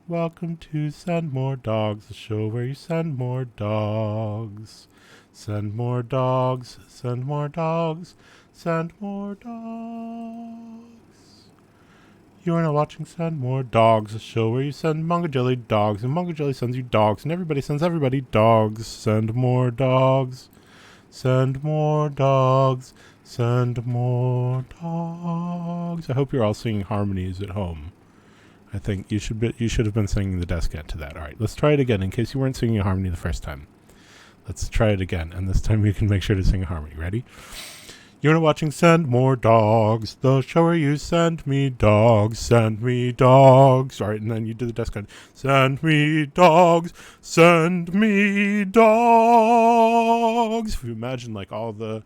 Welcome to Send More Dogs, the show where you send more dogs. Send more dogs, send more dogs, send more dogs. You are now watching Send More Dogs, a show where you send Manga Jelly dogs, and Manga Jelly sends you dogs, and everybody sends everybody dogs. Send more dogs, send more dogs, send more dogs. I hope you're all singing harmonies at home. I think you should have been singing the descant to that. All right, let's try it again in case you weren't singing a harmony the first time. Let's try it again, and this time you can make sure to sing a harmony. Ready? You're watching Send More Dogs, the show where you send me dogs, send me dogs. All right, and then you do the descant. Send me dogs, send me dogs. If you imagine like all the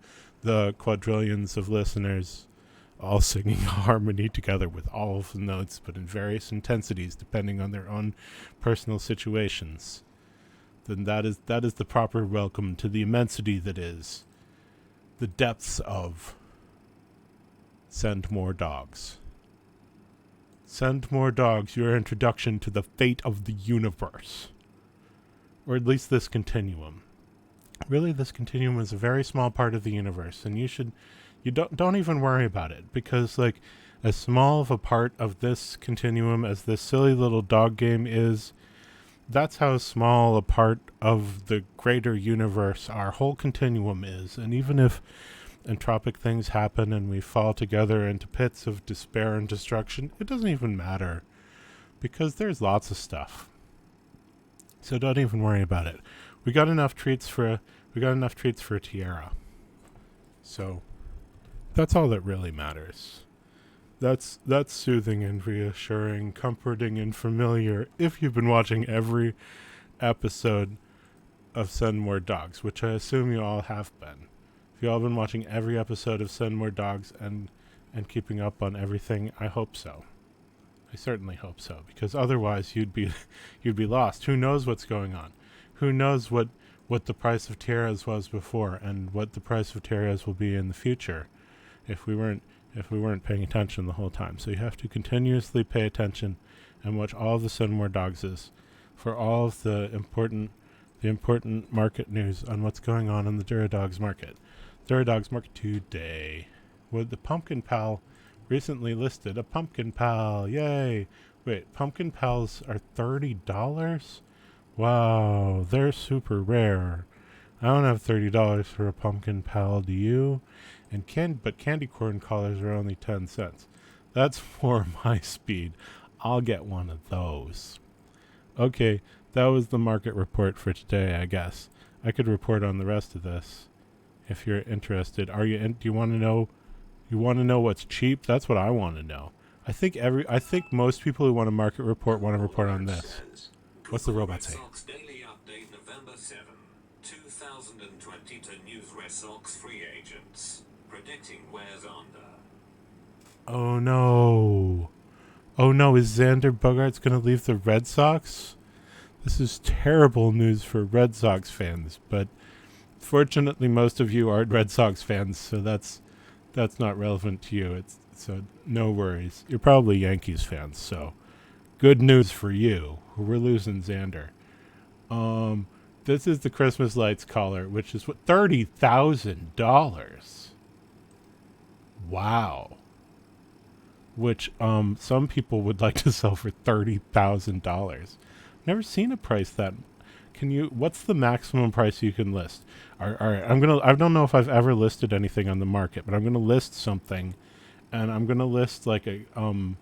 quadrillions of listeners all singing harmony together with all of the notes, but in various intensities depending on their own personal situations, then that is the proper welcome to the immensity that is the depths of Send More Dogs. Send More Dogs, your introduction to the fate of the universe. Or at least this continuum. Really, this continuum is a very small part of the universe, and you don't even worry about it, because like as small of a part of this continuum as this silly little dog game is, that's how small a part of the greater universe our whole continuum is. And even if entropic things happen and we fall together into pits of despair and destruction, it doesn't even matter, because there's lots of stuff. So don't even worry about it. We got enough treats for a tiara. So that's all that really matters. That's soothing and reassuring, comforting and familiar if you've been watching every episode of Send More Dogs, which I assume you all have been. If you all been watching every episode of Send More Dogs and keeping up on everything, I hope so. I certainly hope so, because otherwise you'd be lost. Who knows what's going on? Who knows what the price of tiaras was before and what the price of tiaras will be in the future if we weren't paying attention the whole time. So you have to continuously pay attention and watch all of the Send More Dogs for all of the important market news on what's going on in the Duradogs market. Duradogs market today. With the Pumpkin Pal recently listed a Pumpkin Pal. Yay! Wait, Pumpkin Pals are $30? Wow, they're super rare. I don't have $30 for a Pumpkin Pal, do you? But candy corn collars are only 10 cents. That's for my speed. I'll get one of those. Okay, that was the market report for today, I guess. I could report on the rest of this if you're interested. Do you want to know? You want to know what's cheap? That's what I want to know. I think most people who want a market report want to report on this. What's the robot say? Daily update November 7, 2022 news Red Sox free agents. Predicting where's under. Oh no. Oh no, is Xander Bogaerts going to leave the Red Sox? This is terrible news for Red Sox fans, but fortunately most of you aren't Red Sox fans, so that's not relevant to you. So no worries. You're probably Yankees fans, so good news for you. We're losing Xander. This is the Christmas lights collar, which is what, $30,000. Wow. Which some people would like to sell for $30,000. Never seen a price that. What's the maximum price you can list? All right, I don't know if I've ever listed anything on the market, but I'm gonna list something, and I'm gonna list like I'm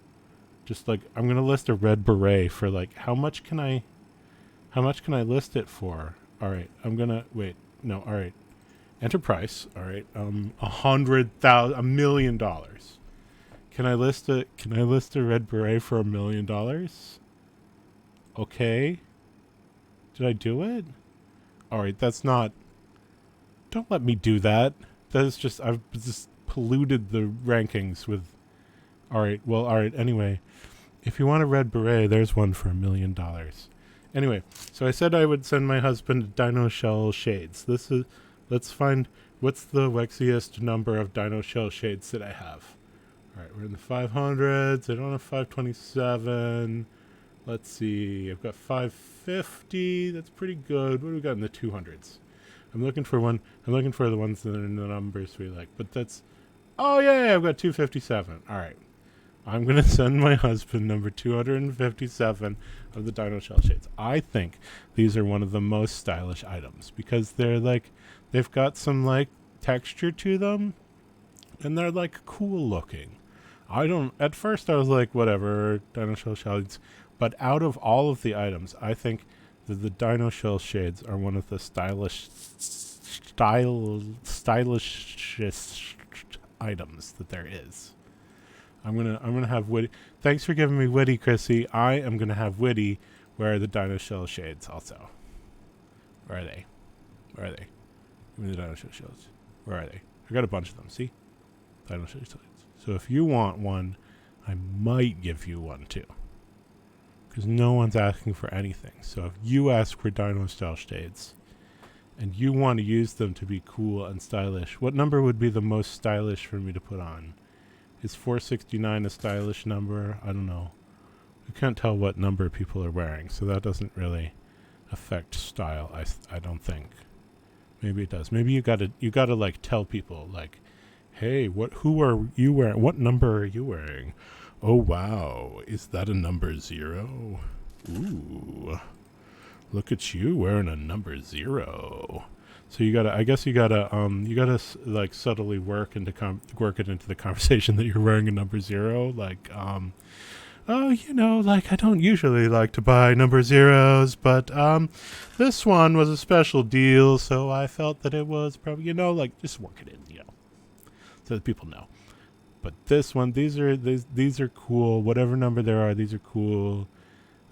gonna list a red beret for like how much can I list it for? All right, all right, enter price. All right, $100,000, $1 million. Can I list a red beret for $1 million? Okay. Did I do it? All right, that's not. Don't let me do that. That is just, I've just polluted the rankings with. All right. Anyway, if you want a red beret, there's one for $1 million. Anyway, so I said I would send my husband dino shell shades. Let's find what's the wexiest number of dino shell shades that I have. All right, we're in the 500s. I don't have 527. Let's see. I've got 550. That's pretty good. What do we got in the 200s? I'm looking for one. I'm looking for the ones that are in the numbers we like. But that's... Oh, yeah, I've got 257. All right. I'm going to send my husband number 257 of the Dino Shell Shades. I think these are one of the most stylish items because they're like... They've got some, like, texture to them. And they're, like, cool looking. At first I was like, whatever, Dino Shell Shades. But out of all of the items, I think that the Dino Shell Shades are one of the stylishest items that there is. I'm gonna have Witty. Thanks for giving me Witty, Chrissy. I am gonna have Witty wear the Dino Shell Shades also. Where are they? Where are they? Give me the Dino Shell Shades. Where are they? I got a bunch of them. See? Dino Shell Shades. So if you want one, I might give you one too. Because no one's asking for anything. So if you ask for Dino Shell Shades and you want to use them to be cool and stylish, what number would be the most stylish for me to put on? Is 469 a stylish number? I don't know. You can't tell what number people are wearing, so that doesn't really affect style, I don't think. Maybe it does. Maybe you gotta like tell people like, hey, who are you wearing? What number are you wearing? Oh, wow. Is that a number 0? Ooh. Look at you wearing a number 0. So I guess you gotta like subtly work it into the conversation that you're wearing a number 0. Like, oh, like I don't usually like to buy number 0s, but, this one was a special deal. So I felt that it was probably, like just work it in, so that people know. But this one, these are cool. Whatever number there are, these are cool.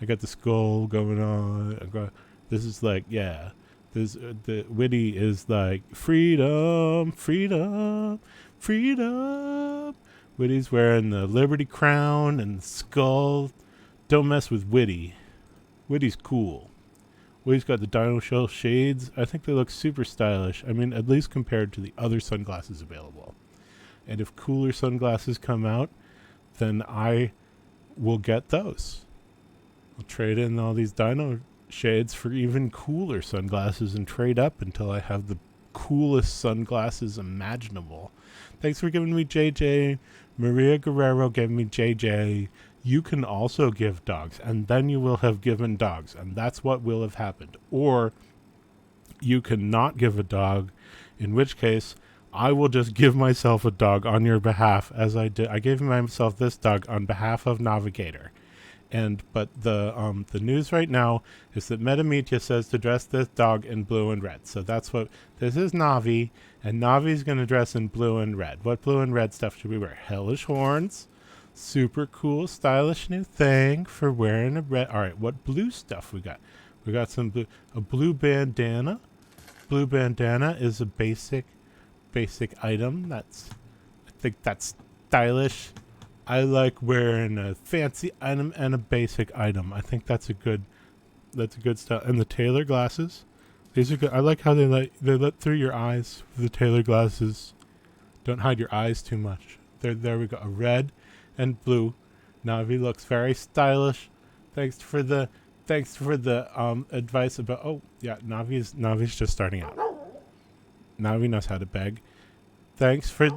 I got the skull going on. This is like, yeah. The Witty is like freedom, freedom, freedom. Witty's wearing the Liberty crown and the skull. Don't mess with Witty. Witty's cool. Witty's got the Dino Shell Shades. I think they look super stylish. I mean, at least compared to the other sunglasses available. And if cooler sunglasses come out, then I will get those. I'll trade in all these Dino Shades for even cooler sunglasses and trade up until I have the coolest sunglasses imaginable. Thanks for giving me JJ. Maria Guerrero gave me JJ. You can also give dogs, and then you will have given dogs, and that's what will have happened. Or you can not give a dog, in which case I will just give myself a dog on your behalf, as I did. I gave myself this dog on behalf of Navigator. But the news right now is that Metamedia says to dress this dog in blue and red. So this is Navi, and Navi's going to dress in blue and red. What blue and red stuff should we wear? Hellish horns. Super cool, stylish new thing for wearing a red. All right, what blue stuff we got? We got some blue. A blue bandana. Blue bandana is a basic item. I think that's stylish. I like wearing a fancy item and a basic item. I think that's a good style. And the Taylor glasses, these are good. I like how they let through your eyes with the Taylor glasses. Don't hide your eyes too much. There we go. A red and blue. Navi looks very stylish. Thanks for the advice about. Oh yeah, Navi's just starting out. Navi knows how to beg. Thanks for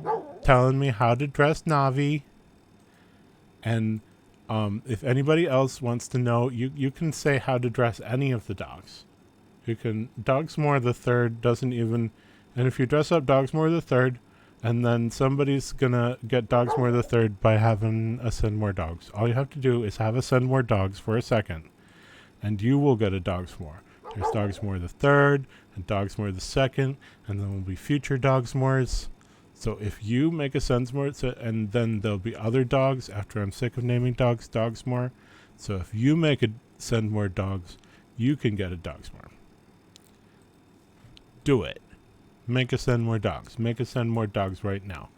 telling me how to dress Navi. And if anybody else wants to know, you can say how to dress any of the dogs. You can. Dogsmore the Third doesn't even. And if you dress up Dogsmore the Third, and then somebody's gonna get Dogsmore the Third by having a Send More Dogs. All you have to do is have a Send More Dogs for a second, and you will get a Dogsmore. There's Dogsmore the Third and Dogsmore the Second, and then will be future Dogsmores. So if you make a Sensmore, and then there'll be other dogs after I'm sick of naming dogs Dogsmore. So if you make a Send More Dogs, you can get a Dogsmore. Do it. Make a Send More Dogs. Make a Send More Dogs right now.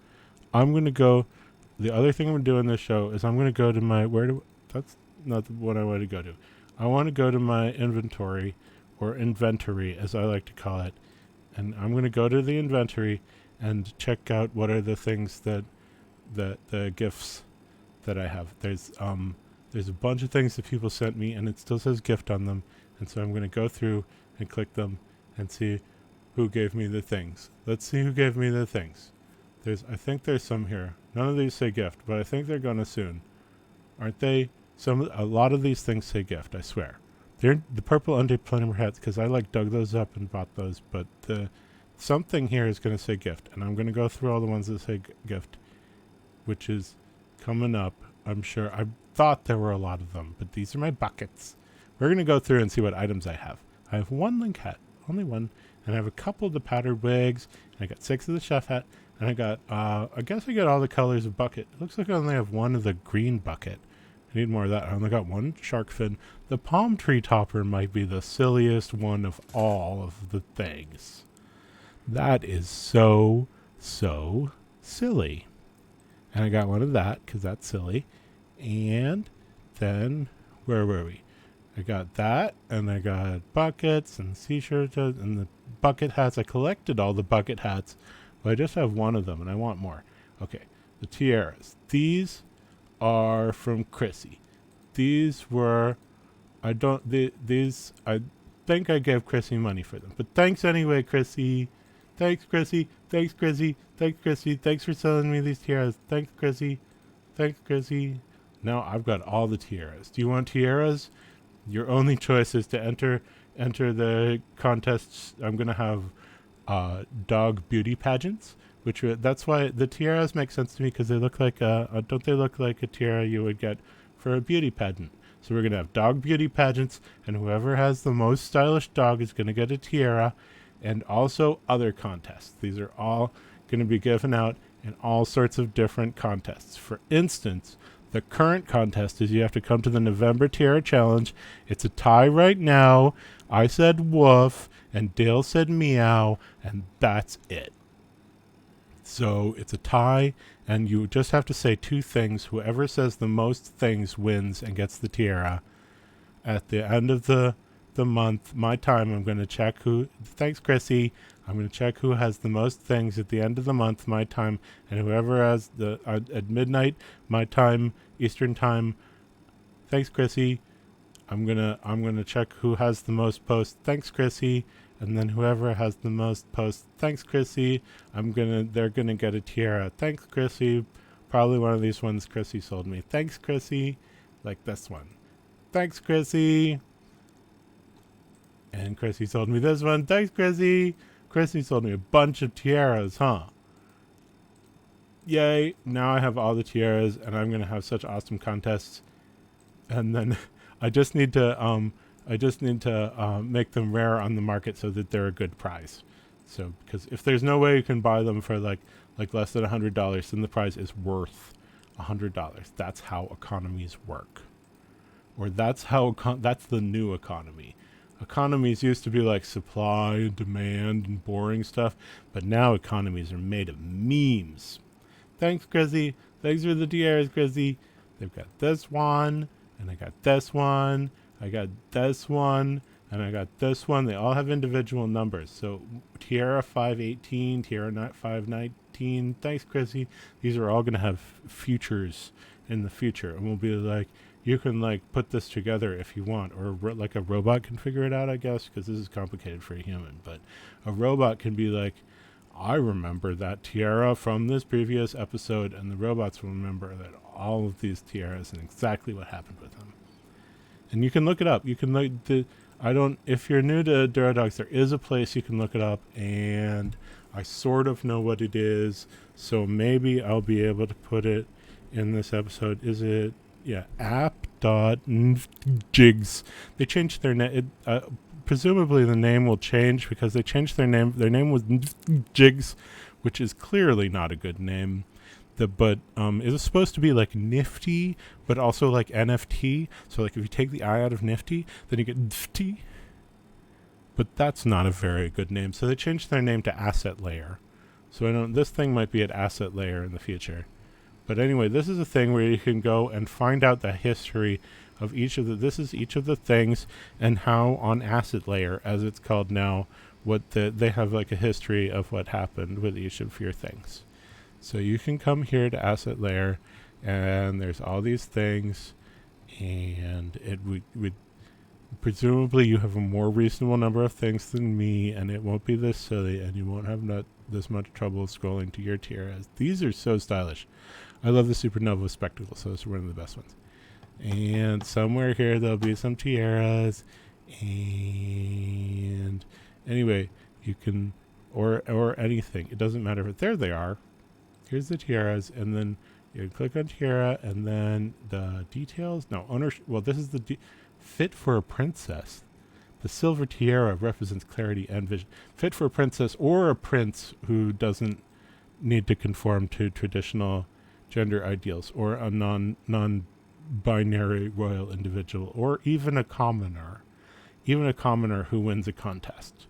I'm going to go. The other thing I'm going to do in this show is I'm going to go to my. That's not what I want to go to. I want to go to my inventory, or inventory as I like to call it. And I'm going to go to the inventory and check out what are the things that the gifts that I have. There's There's a bunch of things that people sent me, and it still says gift on them. And so I'm going to go through and click them and see who gave me the things. Let's see who gave me the things. I think there's some here. None of these say gift, but I think they're going to soon. Aren't they? A lot of these things say gift, I swear. They're the purple undeployable hats because I dug those up and bought those, but something here is going to say gift, and I'm going to go through all the ones that say gift, which is coming up. I'm sure. I thought there were a lot of them, but these are my buckets. We're going to go through and see what items I have. I have one link hat, only one, and I have a couple of the powdered wigs, and I got 6 of the chef hat, and I got, I guess I got all the colors of bucket. It looks like I only have one of the green bucket. I need more of that. I only got one shark fin. The palm tree topper might be the silliest one of all of the things. That is so silly. And I got one of that because that's silly. And then, where were we? I got that, and I got buckets and t-shirts and the bucket hats. I collected all the bucket hats, but I just have one of them, and I want more. Okay, the tiaras. These are from Chrissy. These were, I think I gave Chrissy money for them, but thanks anyway, Chrissy. Thanks, Chrissy. Thanks, Chrissy. Thanks, Chrissy. Thanks for selling me these tiaras. Thanks, Chrissy. Thanks, Chrissy. Now I've got all the tiaras. Do you want tiaras? Your only choice is to enter the contests. I'm gonna have dog beauty pageants, that's why the tiaras make sense to me, because they look like don't they look like a tiara you would get for a beauty pageant? So we're gonna have dog beauty pageants, and whoever has the most stylish dog is gonna get a tiara, and also other contests. These are all gonna be given out in all sorts of different contests. For instance, the current contest is you have to come to the November Tiara Challenge. It's a tie right now. I said woof, and Dale said meow, and that's it. So it's a tie, and you just have to say 2 things. Whoever says the most things wins and gets the tiara. At the end of the month, my time, I'm going to check who... Thanks, Chrissy. I'm going to check who has the most things at the end of the month, my time, and whoever has at midnight, my time, Eastern time. Thanks, Chrissy. I'm gonna check who has the most posts. Thanks, Chrissy. And then whoever has the most posts, thanks, Chrissy. They're gonna get a tiara. Thanks, Chrissy. Probably one of these ones Chrissy sold me. Thanks, Chrissy. Like this one. Thanks, Chrissy. And Chrissy sold me this one. Thanks, Chrissy. Chrissy sold me a bunch of tiaras, huh? Yay. Now I have all the tiaras, and I'm going to have such awesome contests. And then I just need to make them rare on the market so that they're a good price. So, because if there's no way you can buy them for like less than $100, then the prize is worth $100. That's how economies work. Or that's the new economy. Economies used to be like supply and demand and boring stuff, but now economies are made of memes. Thanks, Chrissy. Thanks for the tiaras, Chrissy. They've got this one, and I got this one. I got this one, and I got this one. They all have individual numbers. So tiara 518, tiara 519. Thanks, Chrissy. These are all going to have futures in the future, and we'll be like, you can put this together if you want, or like a robot can figure it out, I guess, because this is complicated for a human. But a robot can be like, I remember that tiara from this previous episode, and the robots will remember that all of these tiaras and exactly what happened with them. And you can look it up. You can if you're new to Duradogs, there is a place you can look it up, and I sort of know what it is, so maybe I'll be able to put it in this episode. Is it? Yeah, app.jigs. They changed their name. Presumably the name will change because they changed their name. Their name was Jigs, which is clearly not a good name. But it was supposed to be like Nifty, but also like NFT. So like if you take the I out of Nifty, then you get Nifty. But that's not a very good name. So they changed their name to Asset Layer. So this thing might be at Asset Layer in the future. But anyway, this is a thing where you can go and find out the history of each of the things, and how on Asset Layer, as it's called now, they have like a history of what happened with each of your things. So you can come here to Asset Layer, and there's all these things, and it would presumably you have a more reasonable number of things than me, and it won't be this silly, and you won't have this much trouble scrolling to your tiaras. These are so stylish. I love the Supernova spectacles, so it's one of the best ones. And somewhere here there'll be some tiaras, and anyway, you can or anything. It doesn't matter, but there they are. Here's the tiaras, and then you click on tiara, and then the details. No, ownership. Well, this is the fit for a princess. The silver tiara represents clarity and vision. Fit for a princess or a prince who doesn't need to conform to traditional gender ideals, or a non-binary royal individual, or even a commoner. Even a commoner who wins a contest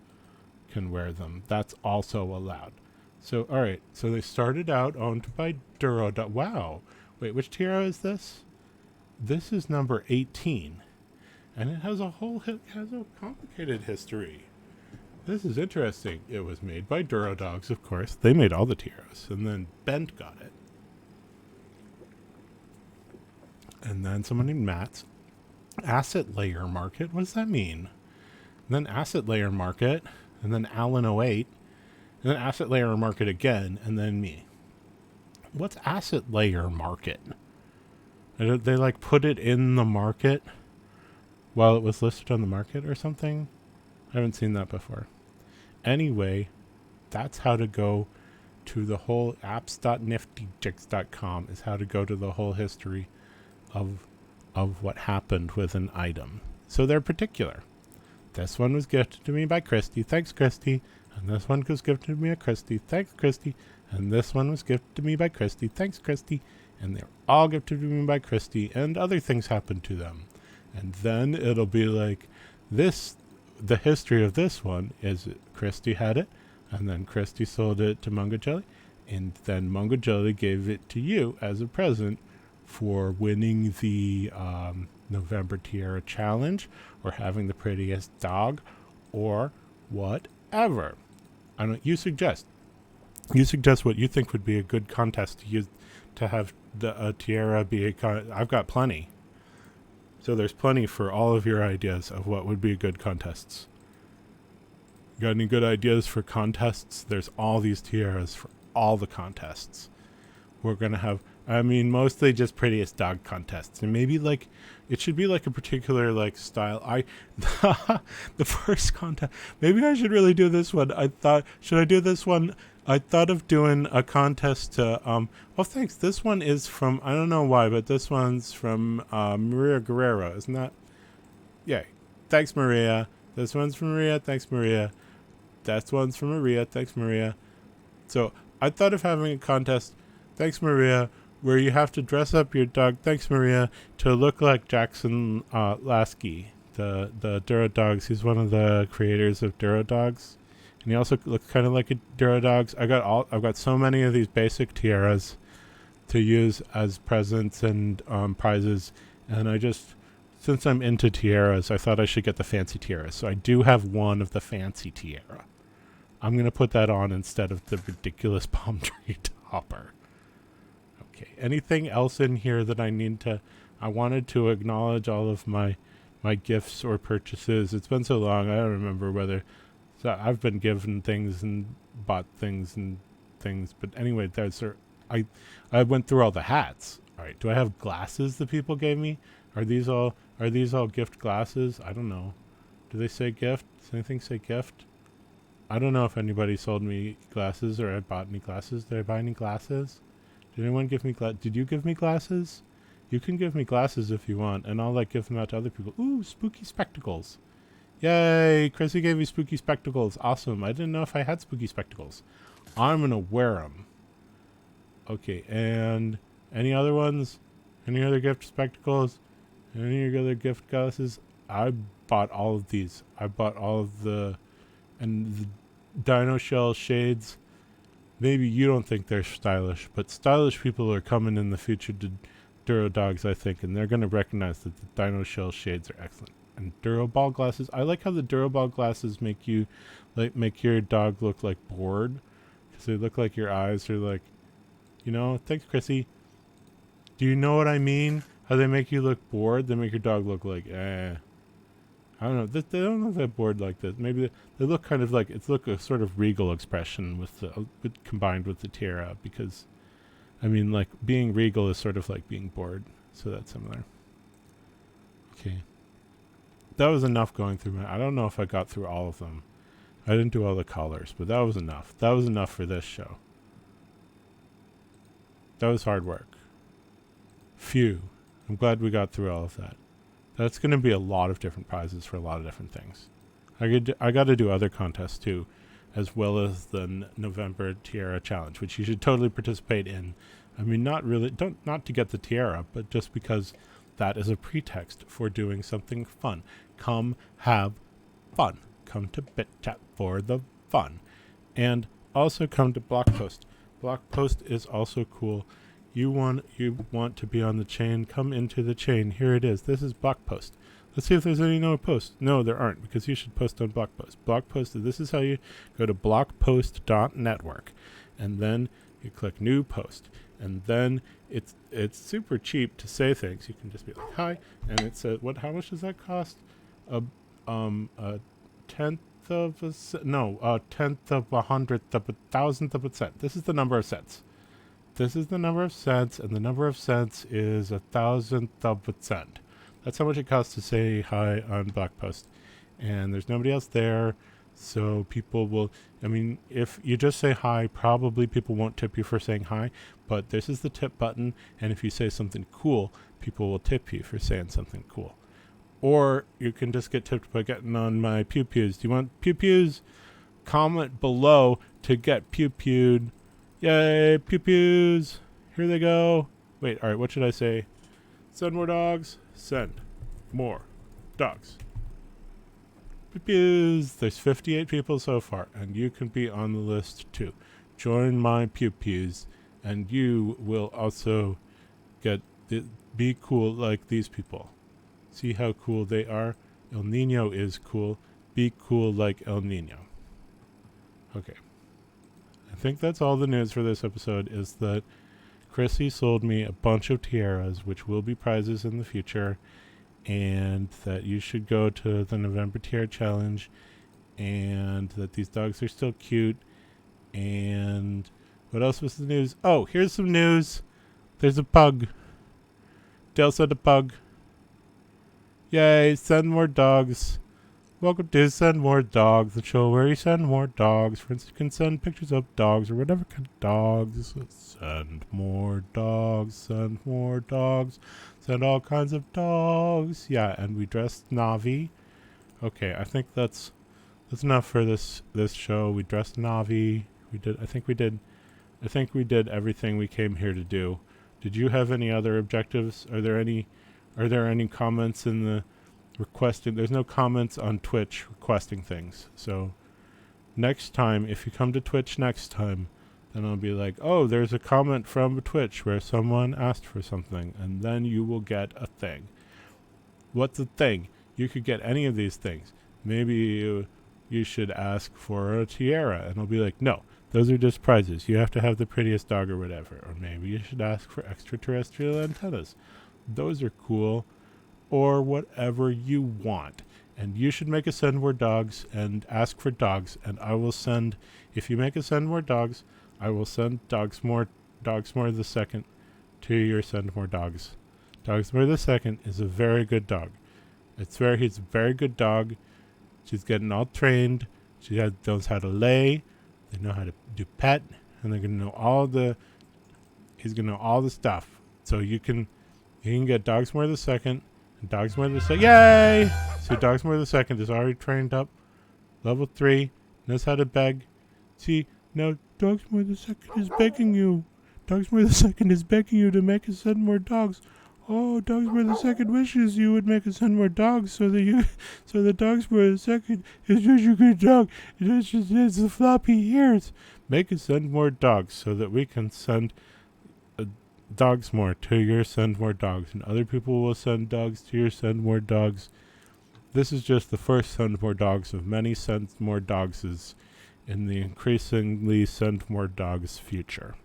can wear them. That's also allowed. So, all right. So they started out owned by Duro. Wow. Wait, which tiara is this? This is number 18. And it has a complicated history. This is interesting. It was made by Duro Dogs, of course. They made all the tiaras, and then Bent got it. And then someone named Matt's Asset Layer Market. What does that mean? And then Asset Layer Market, and then Alan 08, and then Asset Layer Market again, and then me. What's Asset Layer Market? They like put it in the market while it was listed on the market or something? I haven't seen that before. Anyway, that's how to go to the whole apps.niftyjigs.com is how to go to the whole history of what happened with an item. So they're particular. This one was gifted to me by Christy. Thanks, Christy. And this one was gifted to me by Christy. Thanks, Christy. And this one was gifted to me by Christy. Thanks, Christy. And they're all gifted to me by Christy. And other things happened to them. And then it'll be like this. The history of this one is Christy had it, and then Christy sold it to Mungo Jelly, and then Mungo Jelly gave it to you as a present for winning the November Tiara Challenge, or having the prettiest dog, or whatever. I don't. You suggest. You suggest what you think would be a good contest to use to have the tiara be a. I've got plenty. So there's plenty for all of your ideas of what would be good contests. Got any good ideas for contests? There's all these tiaras for all the contests. We're going to have, mostly just prettiest dog contests. And maybe like, it should be like a particular like style. The first contest, maybe I should really do this one. Should I do this one? I thought of doing a contest to, thanks. This one is from, I don't know why, but this one's from Maria Guerrero. Isn't that? Yay. Thanks, Maria. This one's from Maria. Thanks, Maria. That one's from Maria. Thanks, Maria. So I thought of having a contest, thanks, Maria, where you have to dress up your dog, thanks, Maria, to look like Jackson Lasky, the Duro Dogs. He's one of the creators of Duro Dogs. And he also looks kind of like a Duro Dogs. I've got so many of these basic tiaras to use as presents and prizes. And since I'm into tiaras, I thought I should get the fancy tiara. So I do have one of the fancy tiara. I'm going to put that on instead of the ridiculous palm tree topper. Okay. Anything else in here that I wanted to acknowledge all of my gifts or purchases. It's been so long, I don't remember whether... So I've been given things and bought things and things, but anyway, I went through all the hats. All right, do I have glasses that people gave me? Are these all gift glasses? I don't know. Do they say gift? Does anything say gift? I don't know if anybody sold me glasses or I bought any glasses. Did I buy any glasses? Did anyone give me Did you give me glasses? You can give me glasses if you want, and I'll give them out to other people. Ooh, spooky spectacles. Yay, Chrissy gave me spooky spectacles. Awesome. I didn't know if I had spooky spectacles. I'm going to wear them. Okay, and any other ones? Any other gift spectacles? Any other gift glasses? I bought all of these. I bought all of the dino shell shades. Maybe you don't think they're stylish, but stylish people are coming in the future to Duro Dogs, I think, and they're going to recognize that the dino shell shades are excellent. And Duro Ball glasses. I like how the Duro Ball glasses make your dog look like bored, because they look like your eyes are like, thanks, Chrissy. Do you know what I mean? how they make you look bored. They make your dog look like, I don't know. They don't look that bored like this. Maybe they look kind of like, it's look a sort of regal expression combined with the tiara, because, I mean, like, being regal is sort of like being bored. So that's similar. Okay. That was enough going through I don't know if I got through all of them. I didn't do all the colors, but that was enough. That was enough for this show. That was hard work. Phew. I'm glad we got through all of that. That's going to be a lot of different prizes for a lot of different things. I got to do other contests too, as well as the November Tiara Challenge, which you should totally participate in. I mean, not to get the tiara, but just because that is a pretext for doing something fun. Come have fun. Come to BitChat for the fun. And also come to Blockpost. Blockpost is also cool. You want to be on the chain, come into the chain. Here it is. This is Blockpost. Let's see if there's any no posts. No, there aren't, because you should post on Blockpost. Blockpost, this is how you go to blockpost.network. And then you click new post. And then it's super cheap to say things. You can just be like, hi, and it says, how much does that cost? A tenth of a cent, no, a tenth of a hundredth of a thousandth of a cent. This is the number of cents. This is the number of cents, and the number of cents is a thousandth of a cent. That's how much it costs to say hi on Blockpost. And there's nobody else there, so people will, I mean, if you just say hi, probably people won't tip you for saying hi, but this is the tip button, and if you say something cool, people will tip you for saying something cool. Or you can just get tipped by getting on my pew pews. Do you want pew pews? Comment below to get pew pewed. Yay, pew pews. Here they go. Wait, all right, what should I say? Send more dogs. Send more dogs. Pew pews. There's 58 people so far, and you can be on the list too. Join my pew pews, and you will also be cool like these people. See how cool they are? El Nino is cool. Be cool like El Nino. Okay. I think that's all the news for this episode, is that Chrissy sold me a bunch of tiaras, which will be prizes in the future, and that you should go to the November Tiara Challenge, and that these dogs are still cute, and what else was the news? Oh, here's some news. There's a pug. Dale said a pug. Yay, send more dogs. Welcome to Send More Dogs, the show where you send more dogs. For instance, you can send pictures of dogs or whatever kind of dogs. Send more dogs, send more dogs, send all kinds of dogs. Yeah, and we dressed Knovvy. Okay, I think that's enough for this show. We dressed Knovvy. I think we did everything we came here to do. Did you have any other objectives? Are there any comments in the requesting? There's no comments on Twitch requesting things. So next time, if you come to Twitch next time, then I'll be like, oh, there's a comment from Twitch where someone asked for something, and then you will get a thing. What's a thing? You could get any of these things. Maybe you should ask for a tiara, and I'll be like, no, those are just prizes. You have to have the prettiest dog or whatever. Or maybe you should ask for extraterrestrial antennas. Those are cool. Or whatever you want. And you should make a Send More Dogs and ask for dogs, and I will send, if you make a Send More Dogs, I will send Dogsmore the Second to your Send More Dogs. Dogsmore the Second is a very good dog. He's a very good dog. She's getting all trained. Knows how to lay. They know how to do pet, and they're gonna know he's gonna know all the stuff. So you can get Dogsmore the Second. And Dogsmore the Second, yay! So Dogsmore the Second is already trained up, level 3, knows how to beg. See, now Dogsmore the Second is begging you. Dogsmore the Second is begging you to make us send more dogs. Oh, Dogsmore the Second wishes you would make us send more dogs so that Dogsmore the Second is such a good dog. It just has the floppy ears. Make us send more dogs so that we can send dogs more to your Send More Dogs, and other people will send dogs to your Send More Dogs. This is just the first Send More Dogs of many Send More Dogses in the increasingly Send More Dogs future.